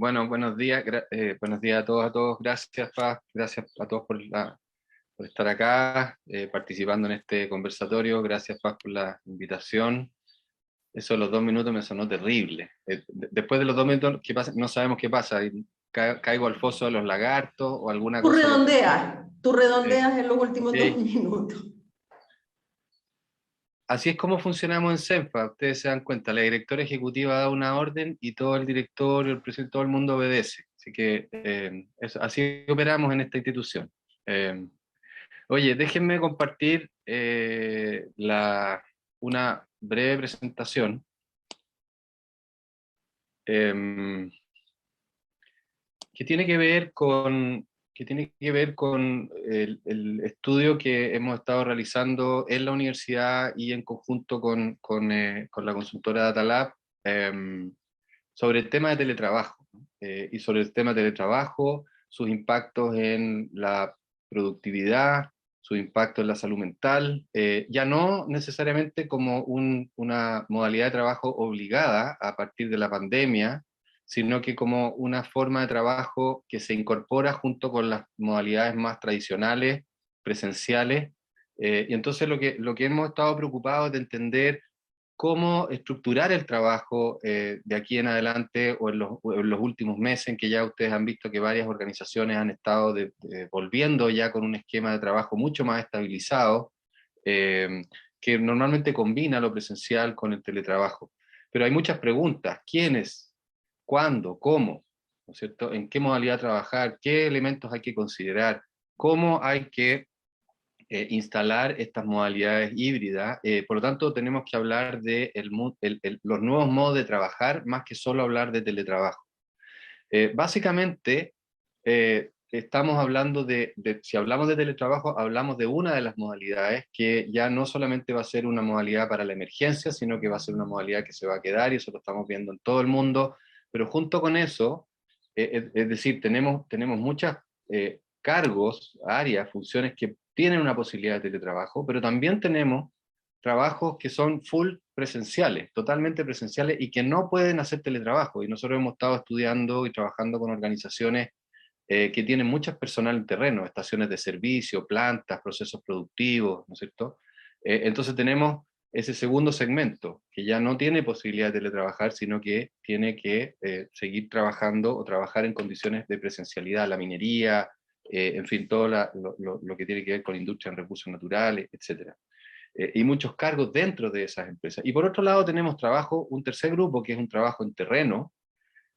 Bueno, buenos días a todos, gracias Paz, gracias a todos por estar acá, participando en este conversatorio, gracias Paz por la invitación. Eso de los 2 minutos me sonó terrible. Después de los 2 minutos, ¿qué pasa? No sabemos qué pasa, y caigo al foso de los lagartos o alguna cosa que... Tú eh, redondeas en los últimos dos ok. minutos. Así es como funcionamos en CENFA, ustedes se dan cuenta, la directora ejecutiva da una orden y todo el directorio, el presidente, todo el mundo obedece. Así que así operamos en esta institución. Eh, Oye, déjenme compartir una breve presentación eh, que tiene que ver con el estudio que hemos estado realizando en la universidad y en conjunto con la consultora DataLab sobre el tema de teletrabajo, ¿no? Y sobre el tema de teletrabajo, sus impactos en la productividad, su impacto en la salud mental, ya no necesariamente como una modalidad de trabajo obligada a partir de la pandemia, sino que como una forma de trabajo que se incorpora junto con las modalidades más tradicionales, presenciales. Y entonces lo que hemos estado preocupados es de entender cómo estructurar el trabajo de aquí en adelante o en los últimos meses, en que ya ustedes han visto que varias organizaciones han estado volviendo ya con un esquema de trabajo mucho más estabilizado, eh, que normalmente combina lo presencial con el teletrabajo. Pero hay muchas preguntas: ¿quiénes? ¿Cuándo? ¿Cómo? ¿No es cierto? ¿En qué modalidad trabajar? ¿Qué elementos hay que considerar? ¿Cómo hay que instalar estas modalidades híbridas? Por lo tanto, tenemos que hablar de los nuevos modos de trabajar, más que solo hablar de teletrabajo. Básicamente, estamos hablando si hablamos de teletrabajo, hablamos de una de las modalidades que ya no solamente va a ser una modalidad para la emergencia, sino que va a ser una modalidad que se va a quedar, y eso lo estamos viendo en todo el mundo. Pero junto con eso, es decir, tenemos muchas cargos, áreas, funciones que tienen una posibilidad de teletrabajo, pero también tenemos trabajos que son full presenciales, totalmente presenciales, y que no pueden hacer teletrabajo. Y nosotros hemos estado estudiando y trabajando con organizaciones que tienen muchas personal en terreno, estaciones de servicio, plantas, procesos productivos, ¿no es cierto? Entonces tenemos ese segundo segmento, que ya no tiene posibilidad de teletrabajar, sino que tiene que seguir trabajando o trabajar en condiciones de presencialidad, la minería, en fin, todo lo que tiene que ver con industria en recursos naturales, etcétera. Y muchos cargos dentro de esas empresas. Y por otro lado tenemos un tercer grupo, que es un trabajo en terreno,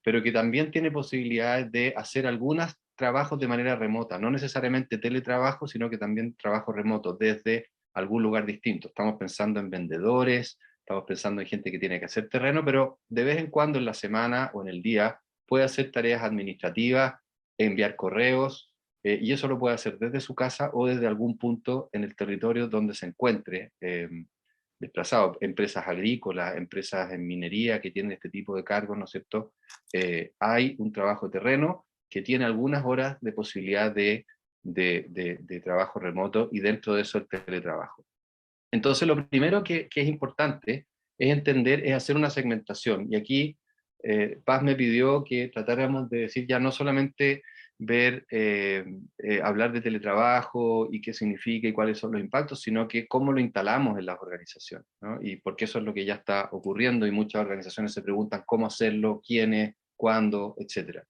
pero que también tiene posibilidades de hacer algunos trabajos de manera remota, no necesariamente teletrabajo, sino que también trabajo remoto desde algún lugar distinto. Estamos pensando en vendedores, estamos pensando en gente que tiene que hacer terreno, pero de vez en cuando en la semana o en el día puede hacer tareas administrativas, enviar correos, y eso lo puede hacer desde su casa o desde algún punto en el territorio donde se encuentre desplazado. Empresas agrícolas, empresas en minería que tienen este tipo de cargos, ¿no es cierto? Hay un trabajo de terreno que tiene algunas horas de posibilidad de trabajo remoto, y dentro de eso el teletrabajo. Entonces, lo primero que es importante es entender, es hacer una segmentación. Y aquí Paz me pidió que tratáramos de decir ya no solamente hablar de teletrabajo y qué significa y cuáles son los impactos, sino que cómo lo instalamos en las organizaciones, ¿no? Y porque eso es lo que ya está ocurriendo, y muchas organizaciones se preguntan cómo hacerlo, quiénes, cuándo, etcétera.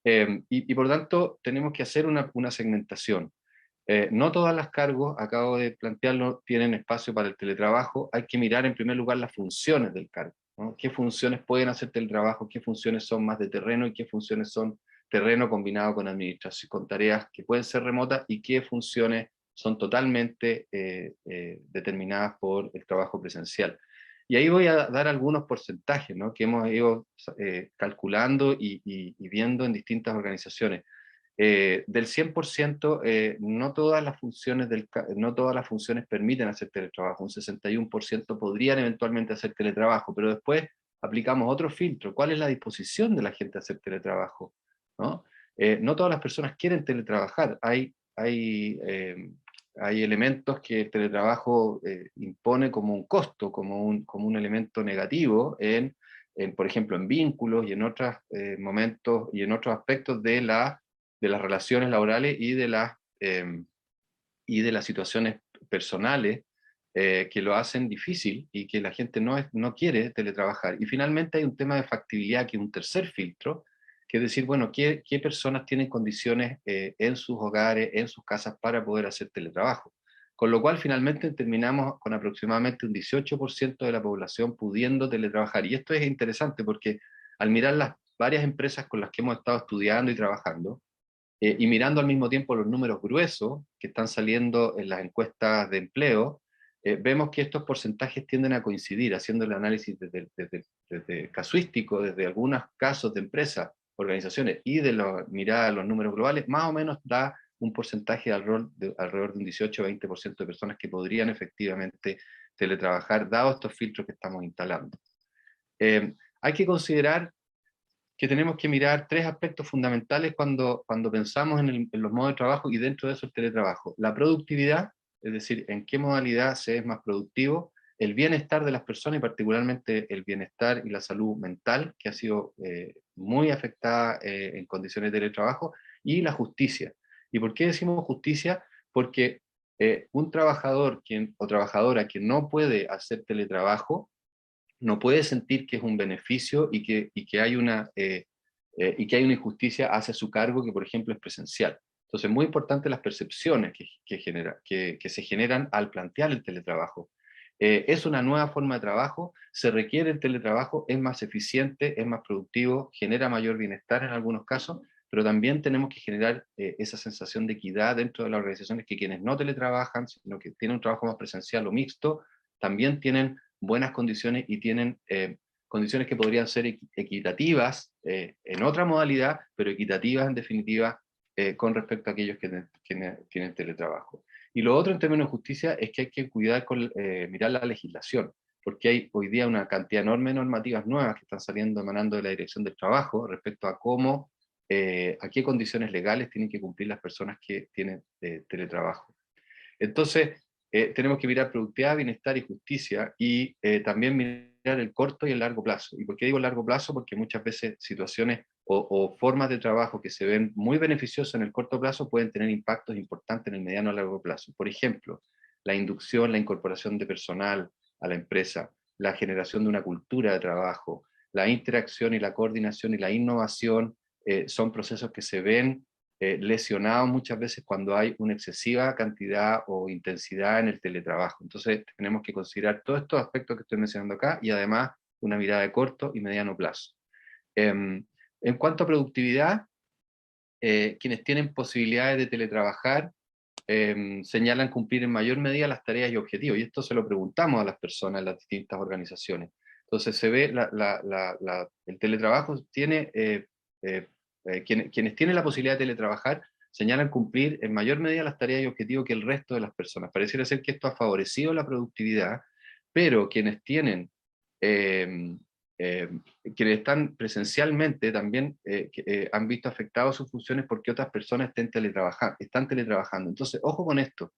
Y por lo tanto, tenemos que hacer una segmentación. No todas las cargos, acabo de plantearlo, tienen espacio para el teletrabajo. Hay que mirar en primer lugar las funciones del cargo, ¿no? ¿Qué funciones pueden hacer teletrabajo? ¿Qué funciones son más de terreno? ¿Y qué funciones son terreno combinado con administración, con tareas que pueden ser remotas? ¿Y qué funciones son totalmente determinadas por el trabajo presencial? Y ahí voy a dar algunos porcentajes, ¿no? Que hemos ido calculando y viendo en distintas organizaciones. Del 100%, no todas las funciones permiten hacer teletrabajo. Un 61% podrían eventualmente hacer teletrabajo, pero después aplicamos otro filtro. ¿Cuál es la disposición de la gente a hacer teletrabajo? ¿No? No todas las personas quieren teletrabajar. Hay elementos que el teletrabajo impone como un costo, como un elemento negativo por ejemplo, en vínculos y en otros momentos y en otros aspectos de las relaciones laborales y de las situaciones personales que lo hacen difícil y que la gente no quiere teletrabajar. Y finalmente hay un tema de factibilidad, que es un tercer filtro, que es decir, bueno, ¿qué personas tienen condiciones en sus hogares, en sus casas para poder hacer teletrabajo? Con lo cual finalmente terminamos con aproximadamente un 18% de la población pudiendo teletrabajar. Y esto es interesante porque al mirar las varias empresas con las que hemos estado estudiando y trabajando, y mirando al mismo tiempo los números gruesos que están saliendo en las encuestas de empleo, vemos que estos porcentajes tienden a coincidir, haciendo el análisis desde casuístico, desde algunos casos de empresas, organizaciones, y de la mirada a los números globales, más o menos da un porcentaje de alrededor de un 18-20% de personas que podrían efectivamente teletrabajar, dados estos filtros que estamos instalando. Hay que considerar que tenemos que mirar tres aspectos fundamentales cuando pensamos en los modos de trabajo y dentro de eso el teletrabajo. La productividad, es decir, en qué modalidad se es más productivo, el bienestar de las personas y particularmente el bienestar y la salud mental, que ha sido muy afectada en condiciones de teletrabajo, y la justicia. ¿Y por qué decimos justicia? Porque un trabajador o trabajadora que no puede hacer teletrabajo, no puede sentir que es un beneficio y que hay y que hay una injusticia hacia su cargo que, por ejemplo, es presencial. Entonces, muy importante las percepciones que se generan al plantear el teletrabajo. Es una nueva forma de trabajo, se requiere el teletrabajo, es más eficiente, es más productivo, genera mayor bienestar en algunos casos, pero también tenemos que generar esa sensación de equidad dentro de las organizaciones, que quienes no teletrabajan, sino que tienen un trabajo más presencial o mixto, también tienen buenas condiciones y tienen condiciones que podrían ser equitativas en otra modalidad, pero equitativas en definitiva con respecto a aquellos que tienen teletrabajo. Y lo otro en términos de justicia es que hay que cuidar con mirar la legislación, porque hay hoy día una cantidad enorme de normativas nuevas que están saliendo, emanando de la Dirección del Trabajo respecto a a qué condiciones legales tienen que cumplir las personas que tienen teletrabajo. Entonces, tenemos que mirar productividad, bienestar y justicia, y también mirar el corto y el largo plazo. ¿Y por qué digo largo plazo? Porque muchas veces situaciones o formas de trabajo que se ven muy beneficiosas en el corto plazo pueden tener impactos importantes en el mediano a largo plazo. Por ejemplo, la inducción, la incorporación de personal a la empresa, la generación de una cultura de trabajo, la interacción y la coordinación y la innovación son procesos que se ven lesionados muchas veces cuando hay una excesiva cantidad o intensidad en el teletrabajo. Entonces tenemos que considerar todos estos aspectos que estoy mencionando acá y además una mirada de corto y mediano plazo. En cuanto a productividad, quienes tienen posibilidades de teletrabajar señalan cumplir en mayor medida las tareas y objetivos, y esto se lo preguntamos a las personas en las distintas organizaciones. Entonces se ve el teletrabajo tiene quienes tienen la posibilidad de teletrabajar señalan cumplir en mayor medida las tareas y objetivos que el resto de las personas. Pareciera ser que esto ha favorecido la productividad, pero eh, eh, quienes están presencialmente también han visto afectadas sus funciones porque otras personas están teletrabajando. Entonces, ojo con esto.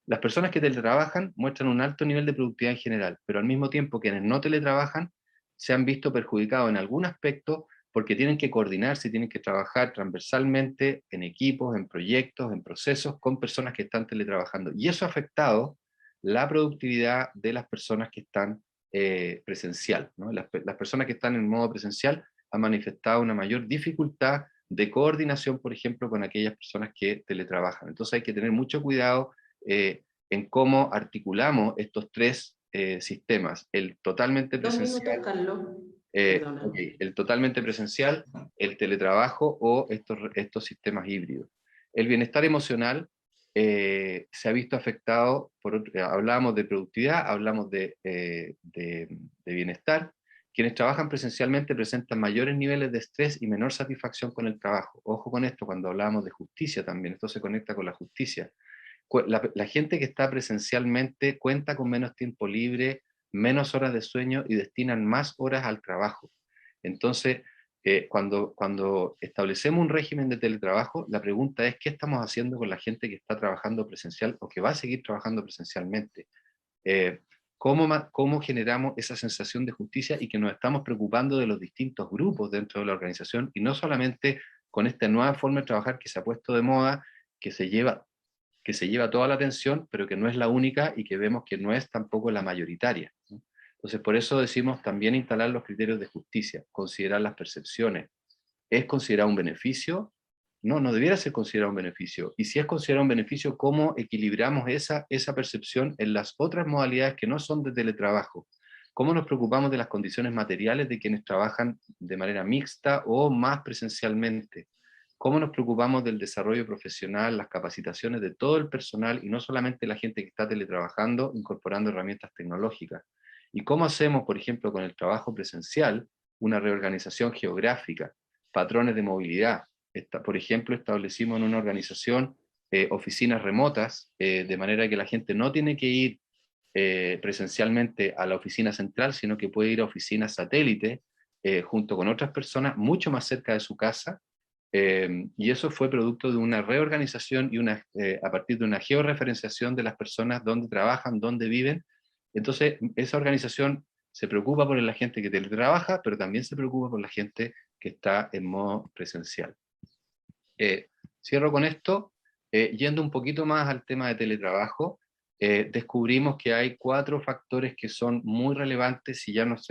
Las personas que teletrabajan muestran un alto nivel de productividad en general, pero al mismo tiempo quienes no teletrabajan se han visto perjudicados en algún aspecto porque tienen que coordinarse, tienen que trabajar transversalmente en equipos, en proyectos, en procesos con personas que están teletrabajando. Y eso ha afectado la productividad de las personas que están presencial, ¿no? Las personas que están en modo presencial han manifestado una mayor dificultad de coordinación, por ejemplo, con aquellas personas que teletrabajan. Entonces hay que tener mucho cuidado en cómo articulamos estos tres sistemas, el totalmente 2 minutos, presencial, Carlos. Perdona. el totalmente presencial, el teletrabajo o estos sistemas híbridos. El bienestar emocional se ha visto afectado, hablamos de productividad, hablamos de bienestar. Quienes trabajan presencialmente presentan mayores niveles de estrés y menor satisfacción con el trabajo. Ojo con esto cuando hablamos de justicia también, esto se conecta con la justicia. La gente que está presencialmente cuenta con menos tiempo libre, menos horas de sueño y destinan más horas al trabajo. Entonces, cuando establecemos un régimen de teletrabajo, la pregunta es qué estamos haciendo con la gente que está trabajando presencial o que va a seguir trabajando presencialmente. Eh, cómo generamos esa sensación de justicia y que nos estamos preocupando de los distintos grupos dentro de la organización y no solamente con esta nueva forma de trabajar que se ha puesto de moda, que se lleva toda la atención, pero que no es la única y que vemos que no es tampoco la mayoritaria, ¿no? Entonces, por eso decimos también instalar los criterios de justicia, considerar las percepciones. ¿Es considerado un beneficio? No, no debiera ser considerado un beneficio. Y si es considerado un beneficio, ¿cómo equilibramos esa percepción en las otras modalidades que no son de teletrabajo? ¿Cómo nos preocupamos de las condiciones materiales de quienes trabajan de manera mixta o más presencialmente? ¿Cómo nos preocupamos del desarrollo profesional, las capacitaciones de todo el personal y no solamente la gente que está teletrabajando, incorporando herramientas tecnológicas? ¿Y cómo hacemos, por ejemplo, con el trabajo presencial, una reorganización geográfica, patrones de movilidad? Por ejemplo, establecimos en una organización oficinas remotas, de manera que la gente no tiene que ir presencialmente a la oficina central, sino que puede ir a oficinas satélite junto con otras personas mucho más cerca de su casa, y eso fue producto de una reorganización y a partir de una georreferenciación de las personas, dónde trabajan, dónde viven. Entonces, esa organización se preocupa por la gente que teletrabaja, pero también se preocupa por la gente que está en modo presencial. Cierro con esto, yendo un poquito más al tema de teletrabajo. Descubrimos que hay 4 factores que son muy relevantes si ya nos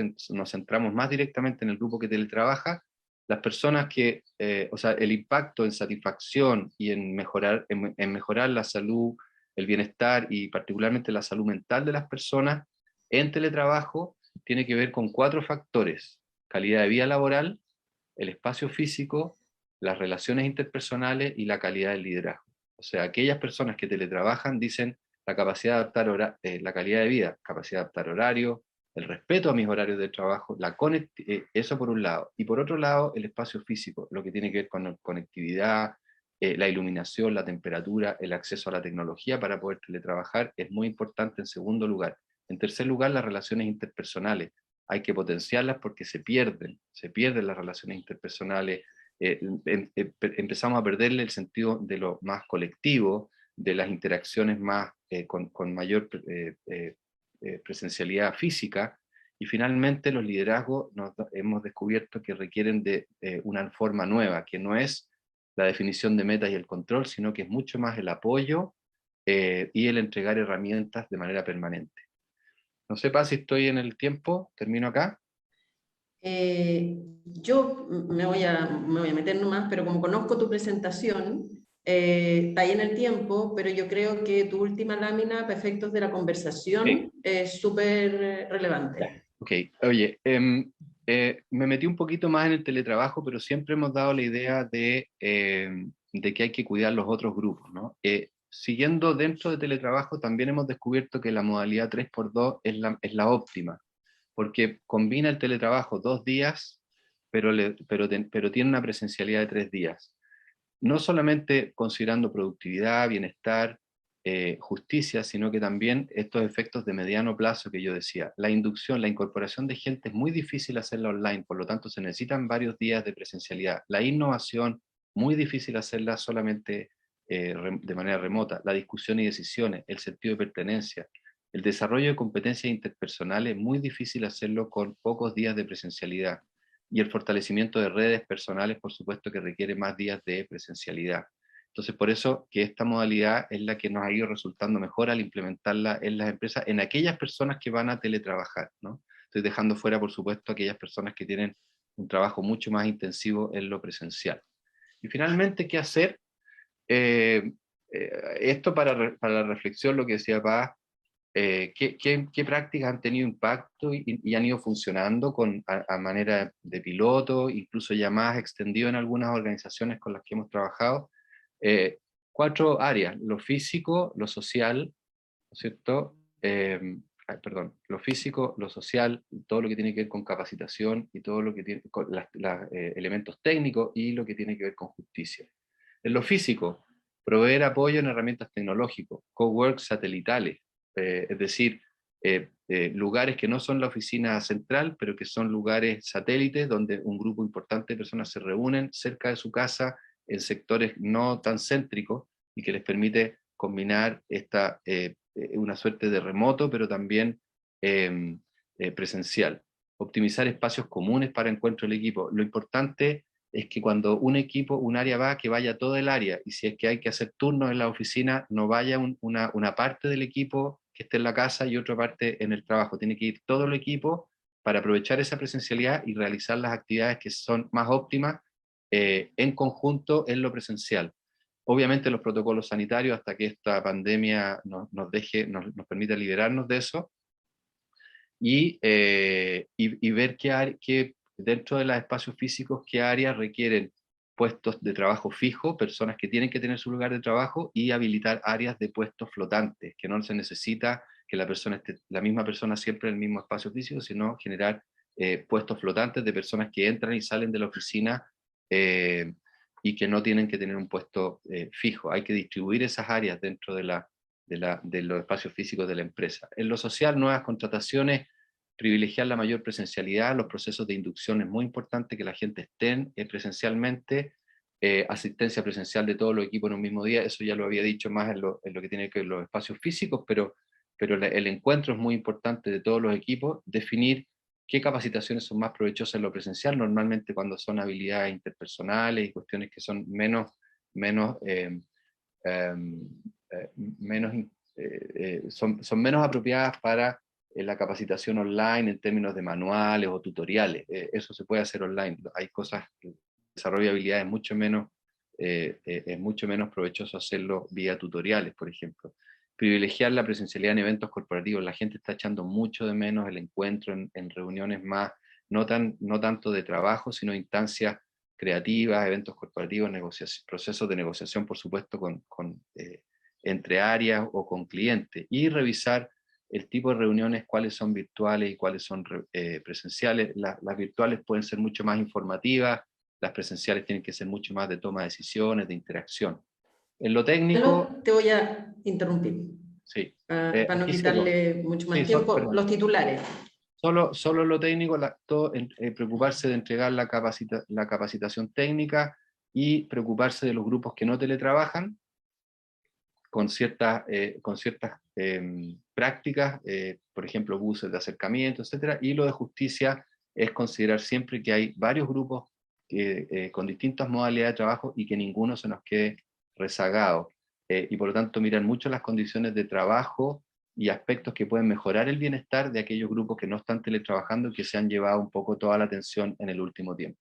centramos más directamente en el grupo que teletrabaja. Las personas o sea, el impacto en satisfacción y en mejorar la salud, el bienestar y particularmente la salud mental de las personas en teletrabajo tiene que ver con 4 factores: calidad de vida laboral, el espacio físico, las relaciones interpersonales y la calidad del liderazgo. O sea, aquellas personas que teletrabajan dicen la capacidad de adaptar la calidad de vida, capacidad de adaptar horario, el respeto a mis horarios de trabajo, eso por un lado. Y por otro lado, el espacio físico, lo que tiene que ver con conectividad, la iluminación, la temperatura, el acceso a la tecnología para poder teletrabajar es muy importante en segundo lugar. En tercer lugar, las relaciones interpersonales. Hay que potenciarlas porque se pierden las relaciones interpersonales, empezamos a perderle el sentido de lo más colectivo, de las interacciones con mayor presencialidad física, y finalmente los liderazgos hemos descubierto que requieren de una forma nueva, que no es la definición de metas y el control, sino que es mucho más el apoyo y el entregar herramientas de manera permanente. No sé, si estoy en el tiempo, termino acá. Yo me voy a meter nomás, pero como conozco tu presentación, está ahí en el tiempo, pero yo creo que tu última lámina, para efectos de la conversación, Sí. es súper relevante. Ok, oye, me metí un poquito más en el teletrabajo, pero siempre hemos dado la idea de que hay que cuidar los otros grupos, ¿no? Siguiendo dentro de teletrabajo, también hemos descubierto que la modalidad 3x2 es la óptima, porque combina el teletrabajo 2 días, pero tiene una presencialidad de 3 días. No solamente considerando productividad, bienestar, justicia, sino que también estos efectos de mediano plazo que yo decía. La inducción, la incorporación de gente es muy difícil hacerla online, por lo tanto se necesitan varios días de presencialidad. La innovación, muy difícil hacerla solamente de manera remota. La discusión y decisiones, el sentido de pertenencia, el desarrollo de competencias interpersonales, muy difícil hacerlo con pocos días de presencialidad. Y el fortalecimiento de redes personales, por supuesto, que requiere más días de presencialidad. Entonces, por eso que esta modalidad es la que nos ha ido resultando mejor al implementarla en las empresas, en aquellas personas que van a teletrabajar, ¿no? Estoy dejando fuera, por supuesto, aquellas personas que tienen un trabajo mucho más intensivo en lo presencial. Y finalmente, ¿qué hacer? Eh, Esto para la reflexión, lo que decía Paz, ¿qué prácticas han tenido impacto y han ido funcionando a manera de piloto, incluso ya más extendido en algunas organizaciones con las que hemos trabajado? Eh, 4 áreas: lo físico, lo social, ¿no es cierto? Perdón, lo físico, lo social, todo lo que tiene que ver con capacitación y todo lo que tiene con elementos técnicos y lo que tiene que ver con justicia. En lo físico, proveer apoyo en herramientas tecnológicas, cowork satelitales, es decir, lugares que no son la oficina central, pero que son lugares satélites donde un grupo importante de personas se reúnen cerca de su casa en sectores no tan céntricos y que les permite combinar una suerte de remoto, pero también presencial. Optimizar espacios comunes para encuentro del equipo. Lo importante es que cuando un equipo, un área va, que vaya todo el área, y si es que hay que hacer turnos en la oficina, no vaya una parte del equipo que esté en la casa y otra parte en el trabajo. Tiene que ir todo el equipo para aprovechar esa presencialidad y realizar las actividades que son más óptimas en conjunto en lo presencial. Obviamente los protocolos sanitarios, hasta que esta pandemia nos permita liberarnos de eso, y ver qué dentro de los espacios físicos, qué áreas requieren puestos de trabajo fijo, personas que tienen que tener su lugar de trabajo, y habilitar áreas de puestos flotantes, que no se necesita que la persona esté, la misma persona siempre en el mismo espacio físico, sino generar puestos flotantes de personas que entran y salen de la oficina eh, y que no tienen que tener un puesto fijo. Hay que distribuir esas áreas dentro de los espacios físicos de la empresa. En lo social, nuevas contrataciones, privilegiar la mayor presencialidad, los procesos de inducción es muy importante que la gente esté presencialmente, asistencia presencial de todos los equipos en un mismo día, eso ya lo había dicho más en lo que tiene que ver los espacios físicos, pero el encuentro es muy importante de todos los equipos, definir qué capacitaciones son más provechosas en lo presencial, normalmente cuando son habilidades interpersonales y cuestiones que son menos menos, son menos apropiadas para la capacitación online en términos de manuales o tutoriales. Eso se puede hacer online. Hay cosas, desarrollo de habilidades es mucho menos provechoso hacerlo vía tutoriales, por ejemplo. Privilegiar la presencialidad en eventos corporativos. La gente está echando mucho de menos el encuentro en reuniones más, no tanto de trabajo, sino instancias creativas, eventos corporativos, procesos de negociación, por supuesto, entre áreas o con clientes, y revisar el tipo de reuniones, cuáles son virtuales y cuáles son presenciales. Las virtuales pueden ser mucho más informativas, las presenciales tienen que ser mucho más de toma de decisiones, de interacción. En lo técnico, Te voy a interrumpir sí. para no Aquí cierro. quitarle mucho Sí, más tiempo. perdón. Los titulares. Solo lo técnico, preocuparse de entregar la capacitación técnica y preocuparse de los grupos que no teletrabajan con ciertas prácticas, por ejemplo, buses de acercamiento, etcétera. Y lo de justicia es considerar siempre que hay varios grupos con distintas modalidades de trabajo y que ninguno se nos quede rezagado. Y por lo tanto mirar mucho las condiciones de trabajo y aspectos que pueden mejorar el bienestar de aquellos grupos que no están teletrabajando y que se han llevado un poco toda la atención en el último tiempo.